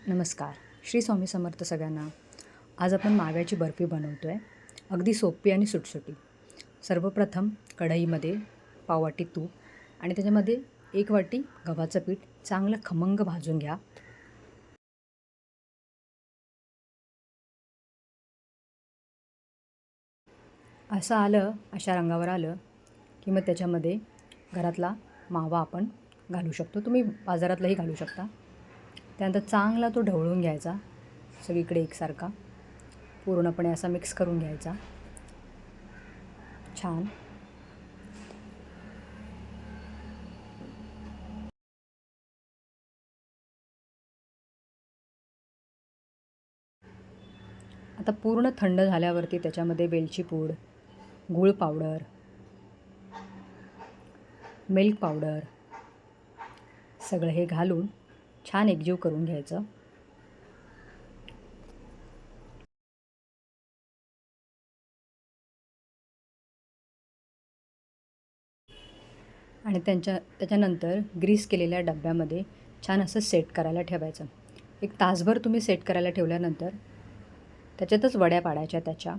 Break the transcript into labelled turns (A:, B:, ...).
A: नमस्कार. श्री स्वामी समर्थ सगळ्यांना. आज आपण माव्याची बर्फी बनवतो आहे. अगदी सोपी आणि सुटसुटी. सर्वप्रथम कढईमध्ये पाववाटी तूप आणि त्याच्यामध्ये 1 वाटी गव्हाचं पीठ चांगलं खमंग भाजून घ्या. असं आलं, अशा रंगावर आलं की मग त्याच्यामध्ये घरातला मावा आपण घालू शकतो. तुम्ही बाजारातलाही घालू शकता. त्यानंतर चांगला तो ढवळून घ्यायचा, सगळीकडे एकसारखा पूर्णपणे असा मिक्स करून घ्यायचा. छान. आता पूर्ण थंड झाल्यावरती त्याच्यामध्ये वेलची पूड, गूळ पावडर, मिल्क पावडर सगळं हे घालून छान एकजीव करून घ्यायचं. आणि त्याच्यानंतर ग्रीस केलेल्या डब्यामध्ये छान असं सेट करायला ठेवायचं. 1 तासभर तुम्ही सेट करायला ठेवल्यानंतर त्याच्यातच वड्या पाडायच्या त्याच्या.